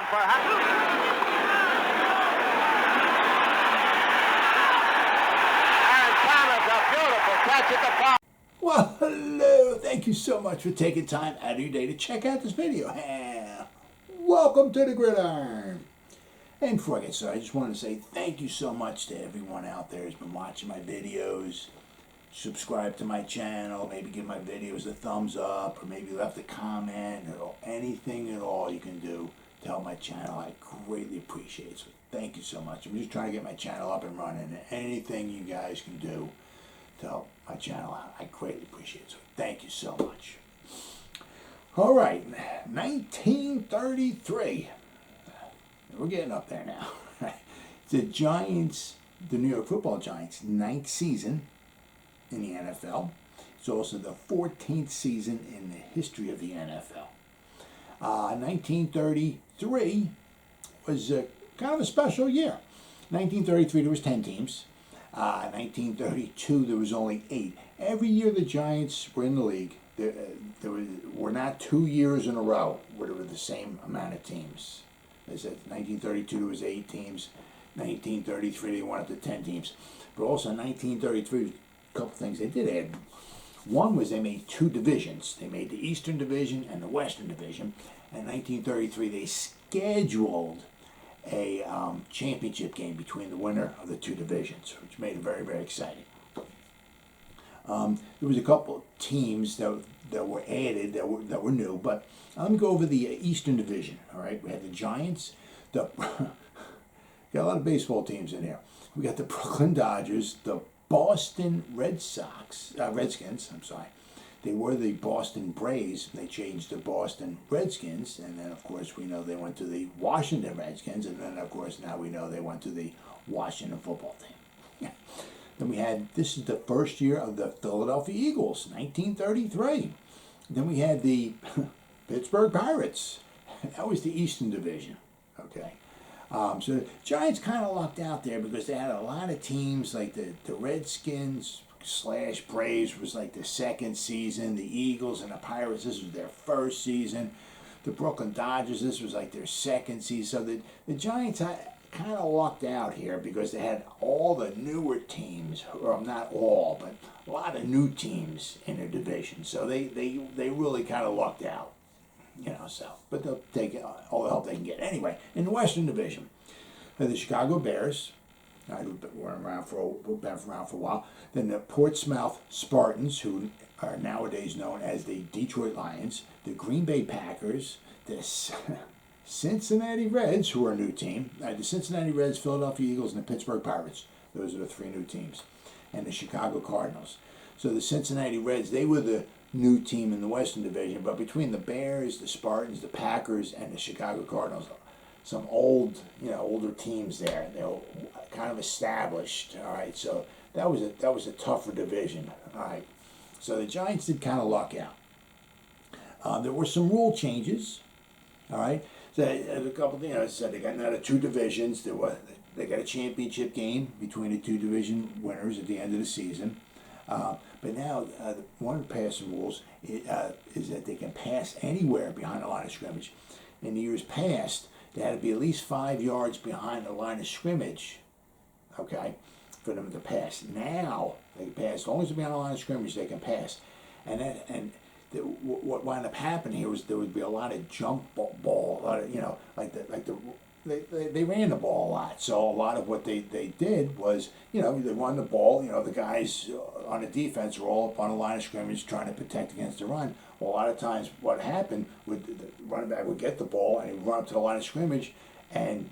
down for and Thomas, a beautiful catch at the far. Well, hello. Thank you so much for taking time out of your day to check out this video. Welcome to the Gridiron. And before I get started, I just want to say thank you so much to everyone out there who's been watching my videos. Subscribe to my channel, maybe give my videos a thumbs up, or maybe left a comment, or anything at all you can do to help my channel. I greatly appreciate it. So thank you so much. I'm just trying to get my channel up and running. Anything you guys can do to help my channel out, I greatly appreciate it. So thank you so much. All right, 1933. We're getting up there now. The Giants, the New York Football Giants, 9th season in the NFL. It's also the 14th season in the history of the NFL. 1933 was kind of a special year. 1933 there was 10 teams. 1932 there was only 8. Every year the Giants were in the league, there were not 2 years in a row where there were the same amount of teams. They said 1932 there was 8 teams. 1933 they went up to 10 teams. But also in 1933, a couple things they did add. One was they made 2 divisions. They made the Eastern Division and the Western Division. In 1933 they scheduled a championship game between the winner of the 2 divisions, which made it very, very exciting. There was a couple teams that were added that were new, but let me go over the Eastern Division. All right, we had the Giants. Got a lot of baseball teams in here. We got the Brooklyn Dodgers, the Boston Redskins. I'm sorry. They were the Boston Braves. They changed to Boston Redskins, and then of course we know they went to the Washington Redskins, and then of course now we know they went to the Washington football team. Yeah. Then we had, this is the first year of the Philadelphia Eagles, 1933. Then we had the Pittsburgh Pirates. That was the Eastern Division. Okay. So the Giants kind of lucked out there because they had a lot of teams like the Redskins / Braves was like the 2nd season. The Eagles and the Pirates, this was their 1st season. The Brooklyn Dodgers, this was like their 2nd season. So the Giants kind of lucked out here because they had all the newer teams, or not all, but a lot of new teams in their division. So they really kind of lucked out. You know, so, but they'll take all the help they can get. Anyway, in the Western Division, the Chicago Bears, who've been around for a while. Then the Portsmouth Spartans, who are nowadays known as the Detroit Lions. The Green Bay Packers, the Cincinnati Reds, who are a new team. The Cincinnati Reds, Philadelphia Eagles, and the Pittsburgh Pirates. Those are the 3 new teams. And the Chicago Cardinals. So the Cincinnati Reds, they were the new team in the Western Division, but between the Bears, the Spartans, the Packers, and the Chicago Cardinals, some older teams there. They were kind of established. All right, so that was a tougher division. All right, so the Giants did kind of luck out. There were some rule changes. All right, so a couple, so they got out of 2 divisions. They got a championship game between the 2 division winners at the end of the season. But now, one of the passing rules is that they can pass anywhere behind the line of scrimmage. In the years past, they had to be at least 5 yards behind the line of scrimmage, okay, for them to pass. Now, they can pass. As long as they're behind the line of scrimmage, they can pass. What wound up happening here was there would be a lot of jump ball, they ran the ball a lot. So a lot of what they did was, they run the ball. The guys on the defense were all up on the line of scrimmage trying to protect against the run. Well, a lot of times what happened would the running back would get the ball and he'd run up to the line of scrimmage, and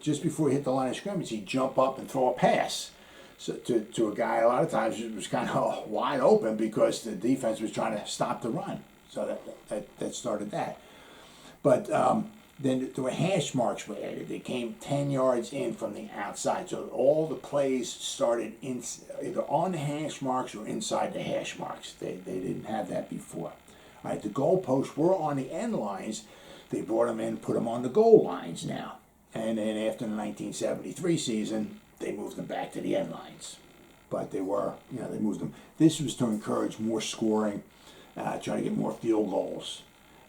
just before he hit the line of scrimmage, he'd jump up and throw a pass. So to a guy, a lot of times it was kind of wide open because the defense was trying to stop the run. So that started that. But then there were hash marks were added. They came 10 yards in from the outside. So all the plays started either on the hash marks or inside the hash marks. They didn't have that before. All right, the goalposts were on the end lines. They brought them in, put them on the goal lines now. And then after the 1973 season, they moved them back to the end lines. But they moved them. This was to encourage more scoring, try to get more field goals.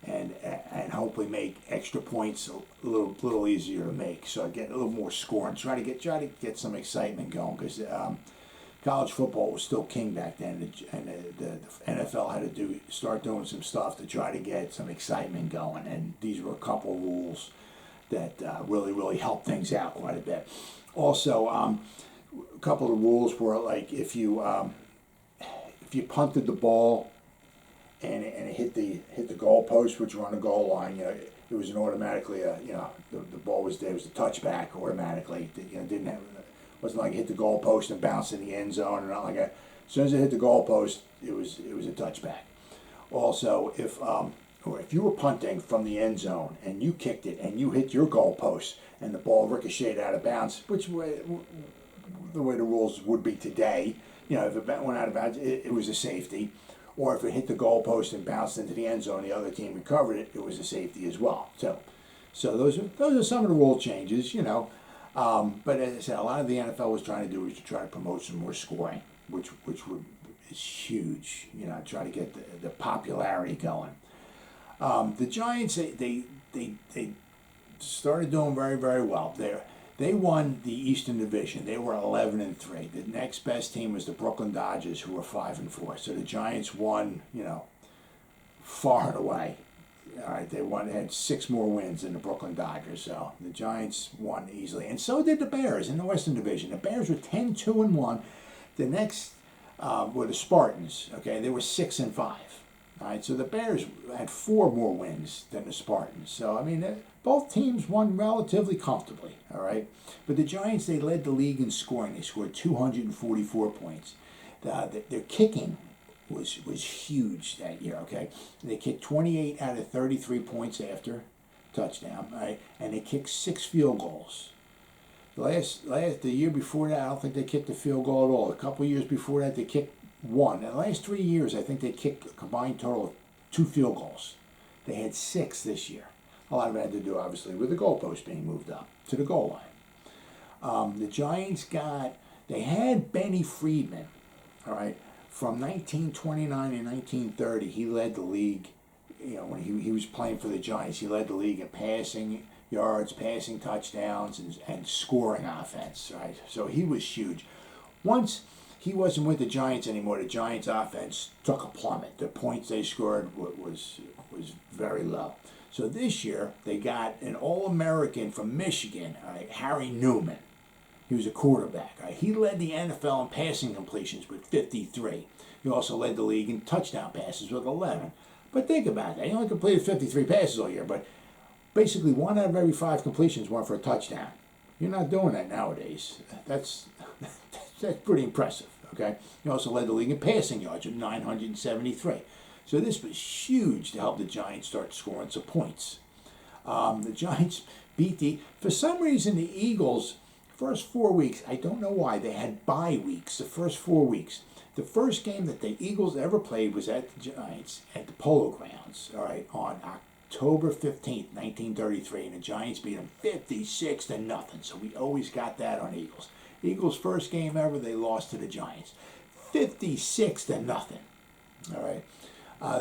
and hopefully make extra points a little easier to make. So get a little more scoring. Try to get some excitement going, because college football was still king back then, and the NFL had to start doing some stuff to try to get some excitement going. And these were a couple rules that really helped things out quite a bit. Also, a couple of rules were like if you punted the ball and it hit the goal post, which were on the goal line, it was an automatically the ball was there, it was a touchback automatically. Wasn't like it hit the goal post and bounced in the end zone, and not like that. As soon as it hit the goal post, it was a touchback. Also, if you were punting from the end zone and you kicked it and you hit your goal post and the ball ricocheted out of bounds, the way the rules would be today, if it went out of bounds, it was a safety. Or if it hit the goal post and bounced into the end zone, the other team recovered it, it was a safety as well. So those are some of the rule changes, But as I said, a lot of the NFL was trying to do is to try to promote some more scoring, which is huge. Try to get the popularity going. The Giants, they started doing very, very well. They won the Eastern Division. They were 11-3. The next best team was the Brooklyn Dodgers, who were 5-4. So the Giants won, far and away. All right, they had 6 more wins than the Brooklyn Dodgers. So the Giants won easily, and so did the Bears in the Western Division. The Bears were 10-2-1. The next were the Spartans. Okay, they were 6-5. All right, so the Bears had 4 more wins than the Spartans. So I mean, both teams won relatively comfortably. All right, but the Giants, they led the league in scoring. They scored 244 points. Their kicking was huge that year. Okay, they kicked 28 out of 33 points after touchdown. Right, and they kicked 6 field goals. The year before that, I don't think they kicked a field goal at all. A couple of years before that, they kicked 1. In the last 3 years, I think they kicked a combined total of 2 field goals. They had 6 this year. A lot of it had to do, obviously, with the goalpost being moved up to the goal line. The Giants they had Benny Friedman, all right, from 1929 and 1930. He led the league, when he was playing for the Giants. He led the league in passing yards, passing touchdowns, and scoring offense, right? So he was huge. Once he wasn't with the Giants anymore, the Giants' offense took a plummet. The points they scored was very low. So this year, they got an All-American from Michigan, Harry Newman. He was a quarterback. He led the NFL in passing completions with 53. He also led the league in touchdown passes with 11. But think about that. He only completed 53 passes all year, but basically 1 out of every 5 completions went for a touchdown. You're not doing that nowadays. That's pretty impressive. Okay. He also led the league in passing yards with 973. So this was huge to help the Giants start scoring some points. The Giants beat for some reason, the Eagles, first 4 weeks, I don't know why, they had bye weeks the first 4 weeks. The first game that the Eagles ever played was at the Giants at the Polo Grounds, all right, on October 15th, 1933, and the Giants beat them 56-0. So we always got that on Eagles. Eagles' first game ever, they lost to the Giants, 56-0. All right.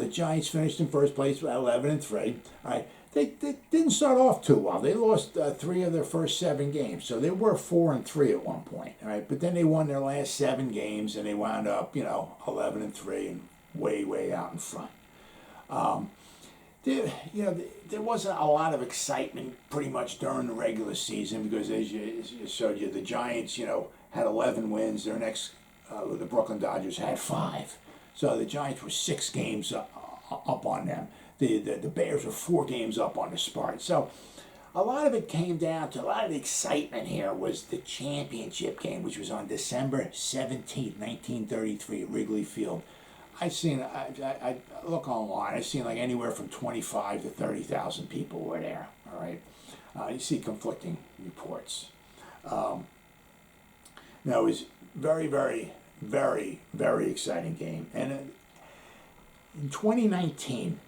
The Giants finished in first place with 11-3. All right. They didn't start off too well. They lost 3 of their first 7 games, so they were 4-3 at one point. All right. But then they won their last 7 games, and they wound up, 11-3 and way out in front. There wasn't a lot of excitement pretty much during the regular season because, as you showed you, the Giants, had 11 wins. Their next, the Brooklyn Dodgers had 5. So the Giants were 6 games up on them. The Bears were 4 games up on the Spartans. So a lot of it came down to, a lot of the excitement here was the championship game, which was on December 17th, 1933 at Wrigley Field. I look online, I've seen like anywhere from 25 to 30,000 people were there, all right? You see conflicting reports. Now, it was very, very, very, very exciting game. And in 2019,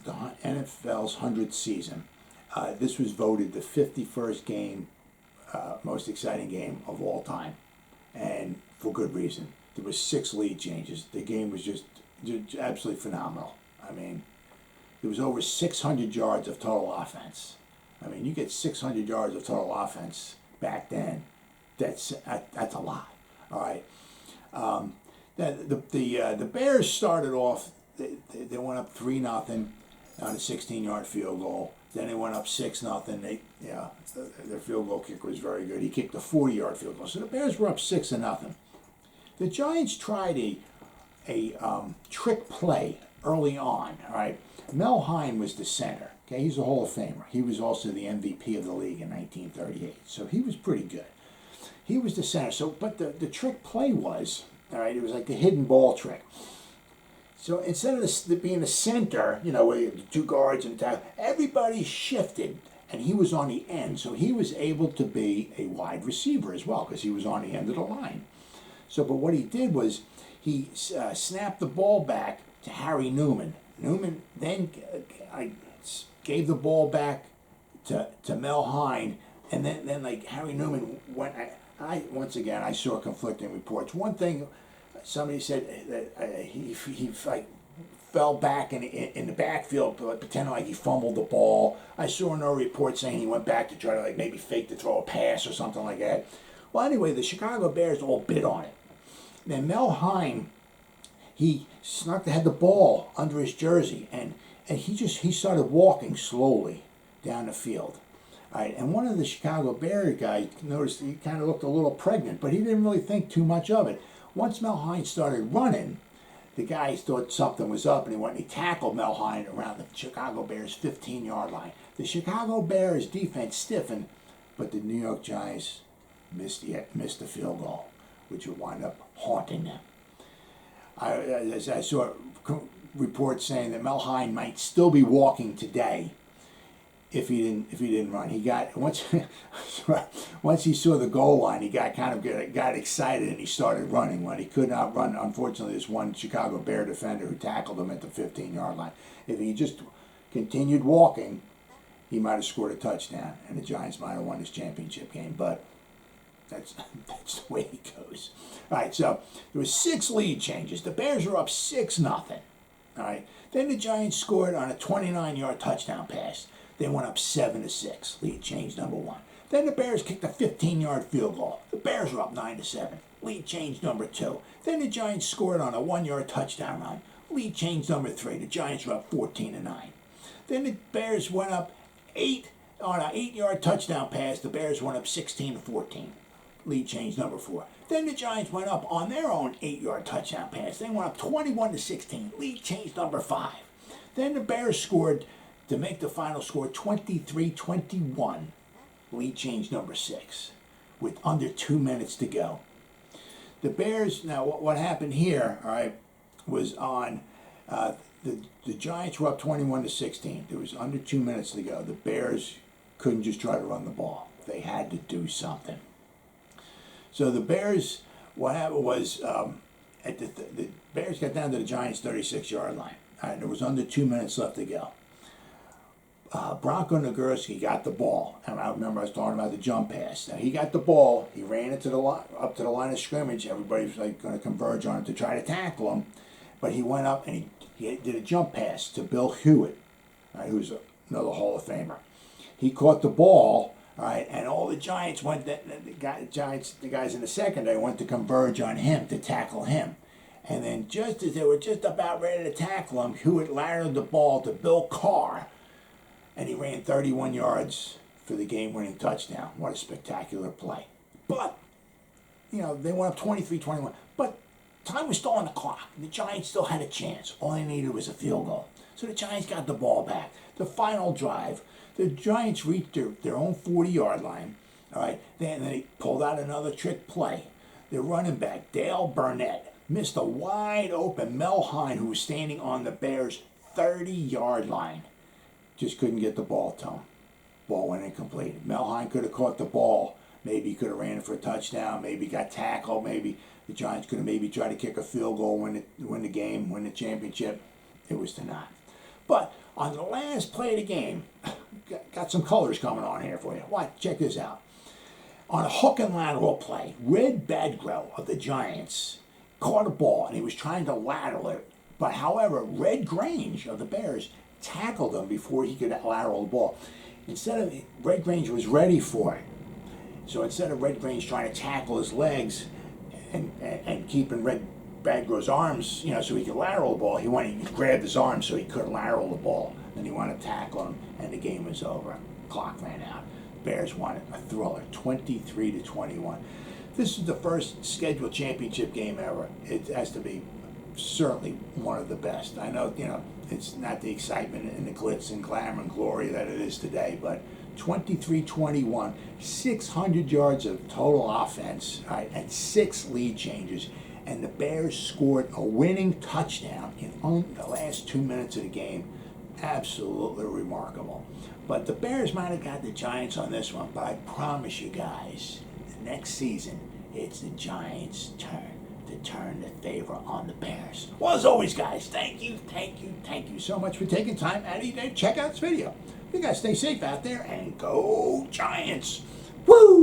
the NFL's 100th season, this was voted the 51st game, most exciting game of all time, and for good reason. There was 6 lead changes. The game was just absolutely phenomenal. I mean, There was over 600 yards of total offense. I mean, you get 600 yards of total offense back then. That's a lot. All right. The Bears started off. They went up 3-0 on a 16-yard field goal. Then they went up 6-0. Their field goal kicker was very good. He kicked a 40-yard field goal. So the Bears were up 6-0. The Giants tried a trick play early on. All right. Mel Hein was the center. Okay, he's a Hall of Famer. He was also the MVP of the league in 1938. So he was pretty good. He was the center. So, but the trick play was, all right, it was like the hidden ball trick. So instead of being the center, where you have the two guards and tackle, everybody shifted, and he was on the end. So he was able to be a wide receiver as well because he was on the end of the line. So, but what he did was he snapped the ball back to Harry Newman. Newman then gave the ball back to Mel Hein, and then like Harry Newman went. Once again I saw conflicting reports. One thing, somebody said that he like fell back in the backfield, pretending like he fumbled the ball. I saw another report saying he went back to try to like maybe fake to throw a pass or something like that. Well, anyway, the Chicago Bears all bid on it. Then Mel Hein, he had the ball under his jersey, and he started walking slowly down the field. All right, and one of the Chicago Bears guys noticed he kind of looked a little pregnant, but he didn't really think too much of it. Once Mel Hein started running, the guys thought something was up, and he went and he tackled Mel Hein around the Chicago Bears' 15-yard line. The Chicago Bears defense stiffened, but the New York Giants missed the field goal, which would wind up haunting them. I saw reports saying that Mel Hein might still be walking today if he didn't run. He got once he saw the goal line, he got excited and he started running. When he could not run, unfortunately, there's one Chicago Bear defender who tackled him at the 15-yard line. If he just continued walking, he might have scored a touchdown, and the Giants might have won this championship game. But that's the way it goes. All right, so there was 6 lead changes. The Bears were up 6-0. All right, then the Giants scored on a 29-yard touchdown pass. They went up 7-6. Lead change number 1. Then the Bears kicked a 15-yard field goal. The Bears were up 9-7. Lead change number 2. Then the Giants scored on a 1-yard touchdown run. Lead change number 3. The Giants were up 14-9. Then the Bears went up 8 on an 8-yard touchdown pass. The Bears went up 16-14. Lead change number 4. Then the Giants went up on their own 8-yard touchdown pass. They went up 21-16. Lead change number 5. Then the Bears scored to make the final score 23-21. Lead change number 6 with under 2 minutes to go. The Bears, now what happened here, all right, was on the Giants were up 21-16. There was under 2 minutes to go. The Bears couldn't just try to run the ball. They had to do something. So the Bears, what happened was the Bears got down to the Giants' 36-yard line. All right, there was under 2 minutes left to go. Bronco Nagurski got the ball. And I remember I was talking about the jump pass. Now he got the ball. He ran into the up to the line of scrimmage. Everybody was like going to converge on him to try to tackle him, but he went up and he did a jump pass to Bill Hewitt, right, who's another Hall of Famer. He caught the ball, all right, and all the Giants went. The guys in the secondary went to converge on him to tackle him. And then just as they were just about ready to tackle him, Hewitt latered the ball to Bill Carr, and he ran 31 yards for the game-winning touchdown. What a spectacular play. But, they went up 23-21. But time was still on the clock. The Giants still had a chance. All they needed was a field goal. So the Giants got the ball back. The final drive, the Giants reached their own 40-yard line. All right, then they pulled out another trick play. Their running back, Dale Burnett, missed a wide-open Mel Hein, who was standing on the Bears' 30-yard line. Just couldn't get the ball to him. Ball went incomplete. Mel Hein could have caught the ball. Maybe he could have ran it for a touchdown. Maybe got tackled. Maybe the Giants could have maybe tried to kick a field goal, win the game, win the championship. It was to not. But on the last play of the game, got some colors coming on here for you. Watch, check this out. On a hook and lateral play, Red Badgro of the Giants caught a ball and he was trying to lateral it. But however, Red Grange of the Bears tackled him before he could lateral the ball. Red Grange was ready for it. So instead of Red Grange trying to tackle his legs and keeping Red Baggro's arms, so he could lateral the ball, he grabbed his arm so he couldn't lateral the ball. Then he wanted to tackle him, and the game was over. Clock ran out. Bears won it, a thriller, 23-21. This is the first scheduled championship game ever. It has to be certainly one of the best. I know, it's not the excitement and the glitz and glamour and glory that it is today, but 23-21, 600 yards of total offense, right, and 6 lead changes. And the Bears scored a winning touchdown in only the last 2 minutes of the game. Absolutely remarkable. But the Bears might have got the Giants on this one, but I promise you guys, the next season, it's the Giants' turn to turn the favor on the Bears. Well, as always, guys, thank you so much for taking time out of your day to check out this video. You guys stay safe out there and go Giants. Woo!